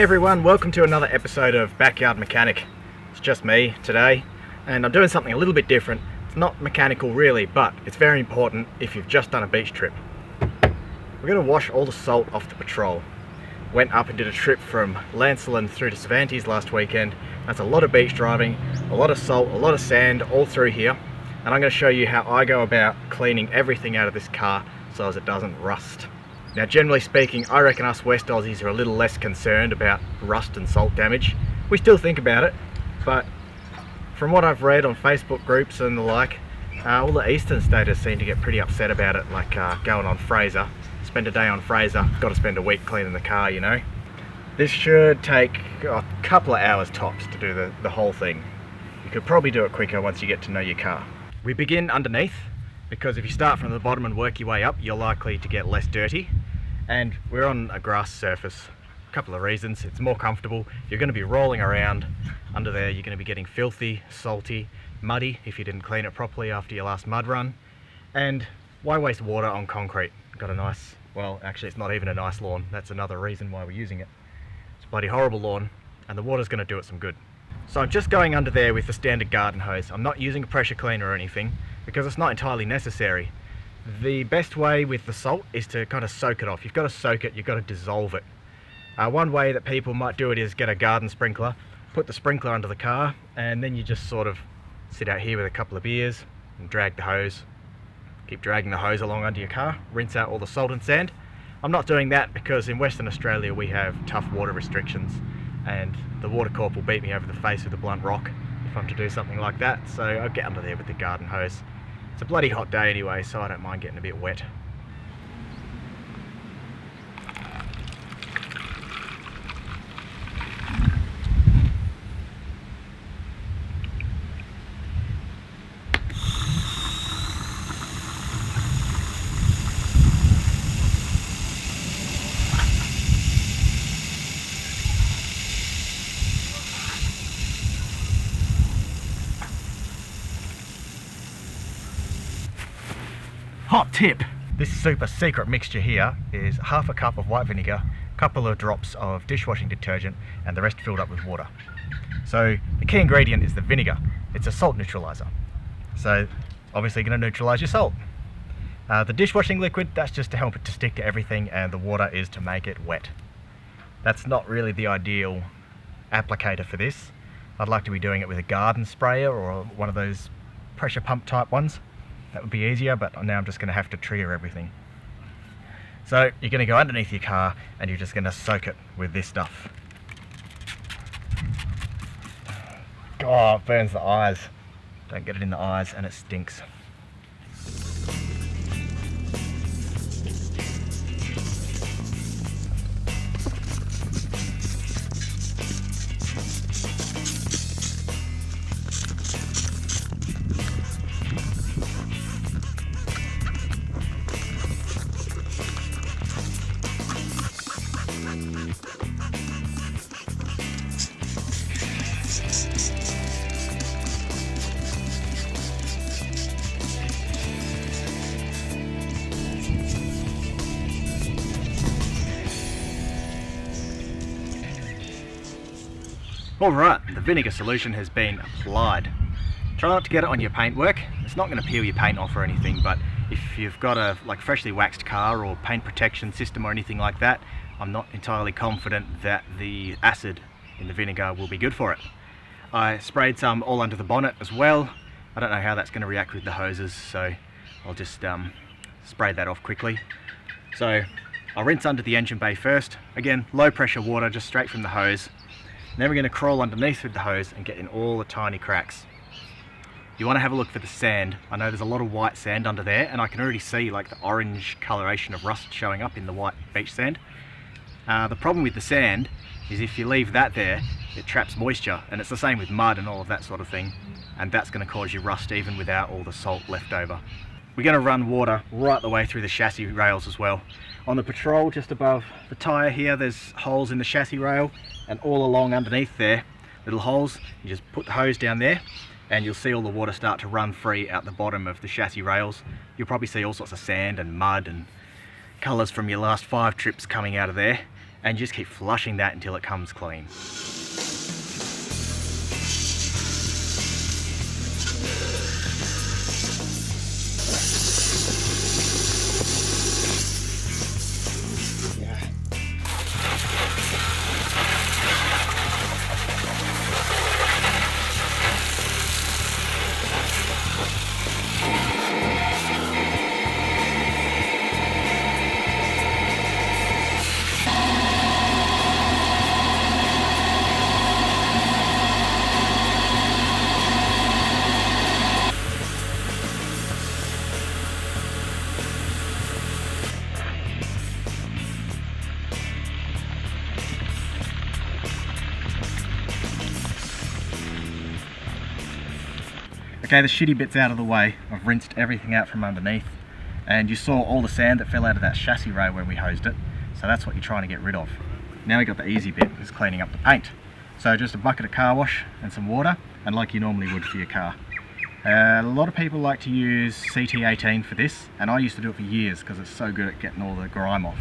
Hey everyone, welcome to another episode of Backyard Mechanic. It's just me today, and I'm doing something a little bit different. It's not mechanical really, but it's very important if you've just done a beach trip. We're going to wash all the salt off the patrol. Went up and did a trip from Lanolin through to Cervantes last weekend. That's a lot of beach driving, a lot of salt, a lot of sand all through here. And I'm going to show you how I go about cleaning everything out of this car so as it doesn't rust. Now, generally speaking, I reckon us West Aussies are a little less concerned about rust and salt damage. We still think about it, but from what I've read on Facebook groups and the like, all the eastern staters seem to get pretty upset about it, like going on Fraser. Spend a day on Fraser, got to spend a week cleaning the car, you know. This should take a couple of hours tops to do the whole thing. You could probably do it quicker once you get to know your car. We begin underneath, because if you start from the bottom and work your way up, you're likely to get less dirty. And we're on a grass surface. A couple of reasons. It's more comfortable. You're going to be rolling around under there. You're going to be getting filthy, salty, muddy if you didn't clean it properly after your last mud run. And why waste water on concrete? Got a nice, well, actually it's not even a nice lawn. That's another reason why we're using it. It's a bloody horrible lawn, and the water's going to do it some good. So I'm just going under there with the standard garden hose. I'm not using a pressure cleaner or anything because it's not entirely necessary. The best way with the salt is to kind of soak it off. You've got to soak it, you've got to dissolve it. One way that people might do it is get a garden sprinkler, put the sprinkler under the car, and then you just sort of sit out here with a couple of beers and drag the hose. Keep dragging the hose along under your car, rinse out all the salt and sand. I'm not doing that because in Western Australia we have tough water restrictions, and the water corp will beat me over the face with a blunt rock if I'm to do something like that, so I'll get under there with the garden hose. It's a bloody hot day anyway, so I don't mind getting a bit wet. Hot tip! This super secret mixture here is half a cup of white vinegar, a couple of drops of dishwashing detergent, and the rest filled up with water. So the key ingredient is the vinegar. It's a salt neutralizer. So obviously going to neutralize your salt. The dishwashing liquid, that's just to help it to stick to everything, and the water is to make it wet. That's not really the ideal applicator for this. I'd like to be doing it with a garden sprayer or one of those pressure pump type ones. That would be easier, but now I'm just going to have to trigger everything. So you're going to go underneath your car and you're just going to soak it with this stuff. Oh, it burns the eyes. Don't get it in the eyes and it stinks. Alright, the vinegar solution has been applied. Try not to get it on your paintwork. It's not going to peel your paint off or anything, but if you've got a freshly waxed car or paint protection system or anything like that, I'm not entirely confident that the acid in the vinegar will be good for it. I sprayed some all under the bonnet as well. I don't know how that's going to react with the hoses, so I'll just spray that off quickly. So I'll rinse under the engine bay first. Again, low pressure water, just straight from the hose. Then we're going to crawl underneath with the hose and get in all the tiny cracks. You want to have a look for the sand. I know there's a lot of white sand under there, and I can already see like the orange coloration of rust showing up in the white beach sand. The problem with the sand is if you leave that there, it traps moisture, and it's the same with mud and all of that sort of thing, and that's going to cause you rust even without all the salt left over. We're going to run water right the way through the chassis rails as well. On the patrol, just above the tyre here, there's holes in the chassis rail, and all along underneath there, little holes. You just put the hose down there and you'll see all the water start to run free out the bottom of the chassis rails. You'll probably see all sorts of sand and mud and colours from your last 5 trips coming out of there, and just keep flushing that until it comes clean. Okay, the shitty bit's out of the way. I've rinsed everything out from underneath, and you saw all the sand that fell out of that chassis rail when we hosed it, so that's what you're trying to get rid of. Now we got the easy bit, is cleaning up the paint. So just a bucket of car wash and some water, and like you normally would for your car. A lot of people like to use CT18 for this, and I used to do it for years because it's so good at getting all the grime off.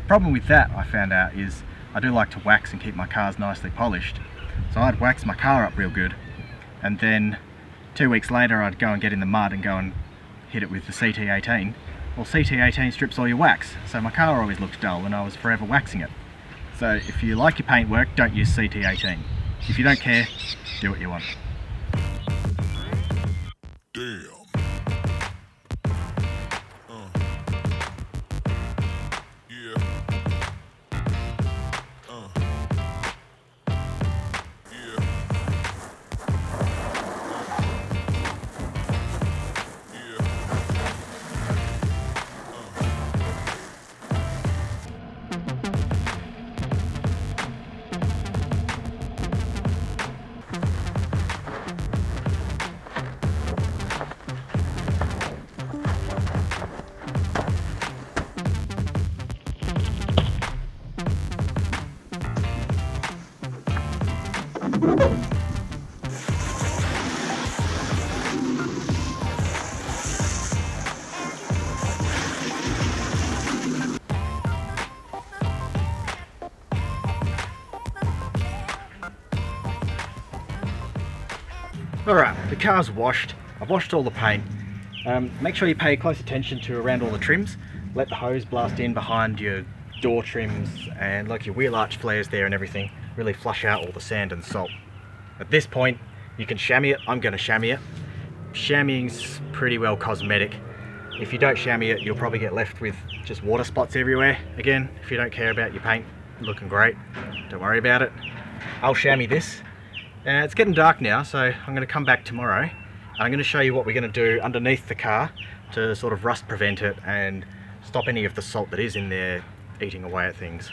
The problem with that, I found out, is I do like to wax and keep my cars nicely polished. So I'd wax my car up real good, and then 2 weeks later I'd go and get in the mud and go and hit it with the CT18. Well, CT18 strips all your wax, so my car always looked dull and I was forever waxing it. So if you like your paint work, don't use CT18. If you don't care, do what you want. Damn. Alright, the car's washed. I've washed all the paint. Make sure you pay close attention to around all the trims. Let the hose blast in behind your door trims and like your wheel arch flares there and everything. Really flush out all the sand and salt. At this point, you can chamois it. I'm going to chamois it. Chamoising's pretty well cosmetic. If you don't chamois it, you'll probably get left with just water spots everywhere. Again, if you don't care about your paint looking great, don't worry about it. I'll chamois this. It's getting dark now, so I'm going to come back tomorrow and I'm going to show you what we're going to do underneath the car to sort of rust prevent it and stop any of the salt that is in there eating away at things.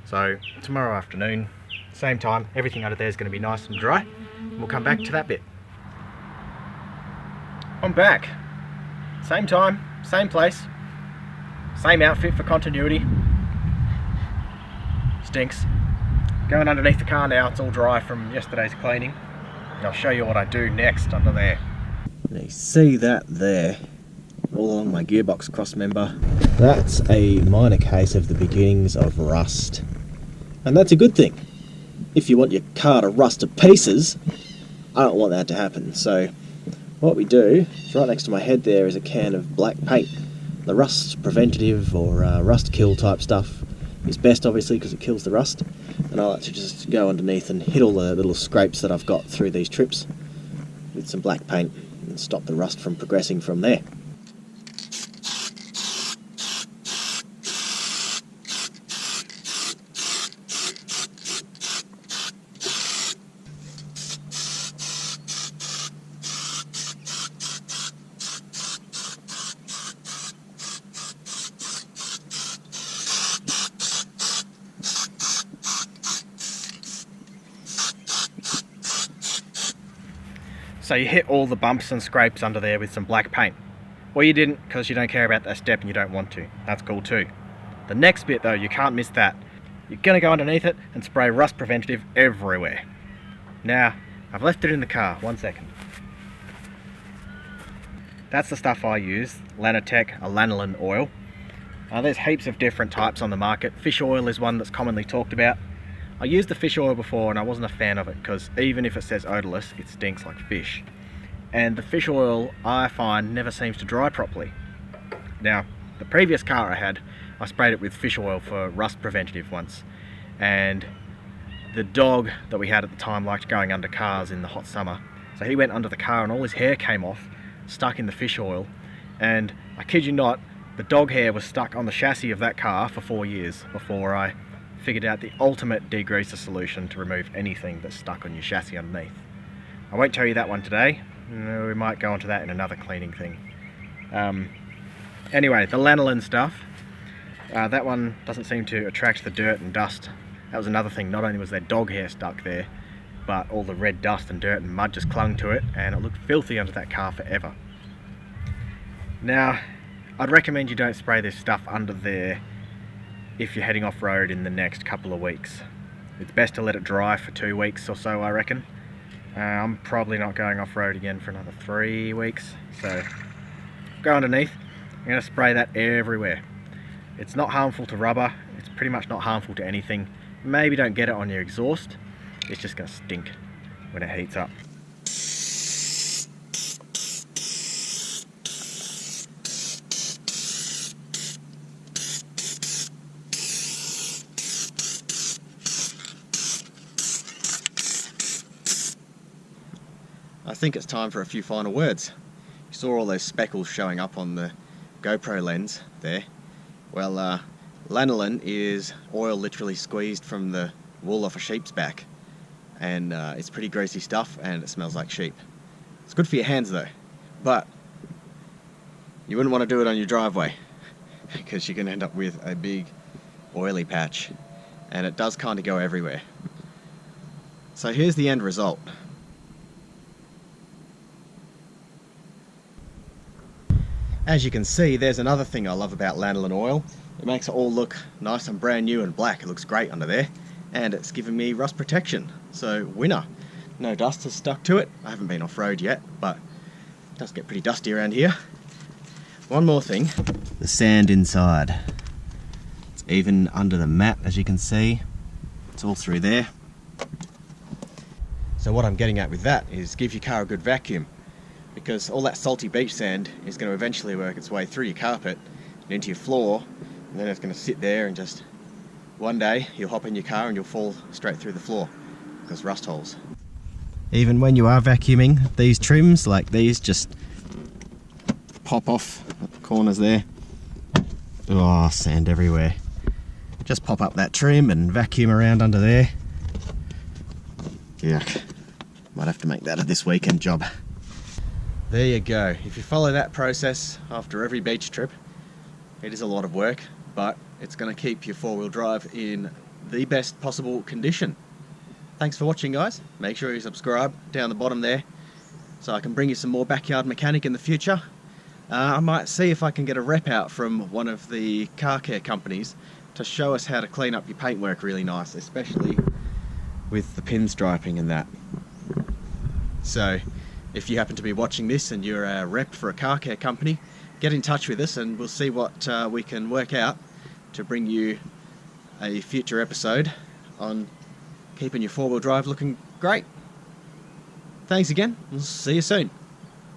So tomorrow afternoon, same time, everything under there is going to be nice and dry, and we'll come back to that bit. I'm back. Same time, same place, same outfit for continuity. Stinks. Going underneath the car now, it's all dry from yesterday's cleaning. And I'll show you what I do next under there. Now you see that there, all along my gearbox cross member. That's a minor case of the beginnings of rust. And that's a good thing. If you want your car to rust to pieces, I don't want that to happen. So what we do, is right next to my head there is a can of black paint. The rust preventative or rust kill type stuff is best obviously because it kills the rust. And I like to just go underneath and hit all the little scrapes that I've got through these trips with some black paint and stop the rust from progressing from there. So you hit all the bumps and scrapes under there with some black paint. Well, you didn't because you don't care about that step and you don't want to. That's cool too. The next bit though, you can't miss that. You're going to go underneath it and spray rust preventative everywhere. Now, I've left it in the car, 1 second. That's the stuff I use, Lanotech, a lanolin oil. There's heaps of different types on the market. Fish oil is one that's commonly talked about. I used the fish oil before and I wasn't a fan of it because even if it says odorless, it stinks like fish. And the fish oil, I find, never seems to dry properly. Now, the previous car I had, I sprayed it with fish oil for rust preventative once, and the dog that we had at the time liked going under cars in the hot summer, so he went under the car and all his hair came off, stuck in the fish oil, and I kid you not, the dog hair was stuck on the chassis of that car for 4 years before I figured out the ultimate degreaser solution to remove anything that's stuck on your chassis underneath. I won't tell you that one today. We might go onto that in another cleaning thing. Anyway, the lanolin stuff, that one doesn't seem to attract the dirt and dust. That was another thing. Not only was there dog hair stuck there, but all the red dust and dirt and mud just clung to it, and it looked filthy under that car forever. Now, I'd recommend you don't spray this stuff under there if you're heading off-road in the next couple of weeks. It's best to let it dry for 2 weeks or so, I reckon. I'm probably not going off-road again for another 3 weeks, so go underneath. I'm going to spray that everywhere. It's not harmful to rubber, it's pretty much not harmful to anything. Maybe don't get it on your exhaust, it's just going to stink when it heats up. I think it's time for a few final words. You saw all those speckles showing up on the GoPro lens there. Well, lanolin is oil literally squeezed from the wool off a sheep's back, and it's pretty greasy stuff and it smells like sheep. It's good for your hands though, but you wouldn't want to do it on your driveway because you're going to end up with a big oily patch, and it does kind of go everywhere. So here's the end result. As you can see, there's another thing I love about lanolin oil. It makes it all look nice and brand new and black. It looks great under there, and it's given me rust protection. So winner. No dust has stuck to it. I haven't been off-road yet, but it does get pretty dusty around here. One more thing, the sand inside. It's even under the mat, as you can see. It's all through there. So what I'm getting at with that is give your car a good vacuum, because all that salty beach sand is going to eventually work its way through your carpet and into your floor, and then it's going to sit there and just one day you'll hop in your car and you'll fall straight through the floor because rust holes. Even when you are vacuuming, these trims like these just pop off at the corners there. Oh, sand everywhere. Just pop up that trim and vacuum around under there. Yuck. Might have to make that a this weekend job. There you go. If you follow that process after every beach trip, it is a lot of work, but it's going to keep your four-wheel drive in the best possible condition. Thanks for watching, guys. Make sure you subscribe down the bottom there so I can bring you some more backyard mechanic in the future. I might see if I can get a rep out from one of the car care companies to show us how to clean up your paintwork really nice, especially with the pinstriping and that. So if you happen to be watching this and you're a rep for a car care company, get in touch with us and we'll see what we can work out to bring you a future episode on keeping your four-wheel drive looking great. Thanks again, we'll see you soon.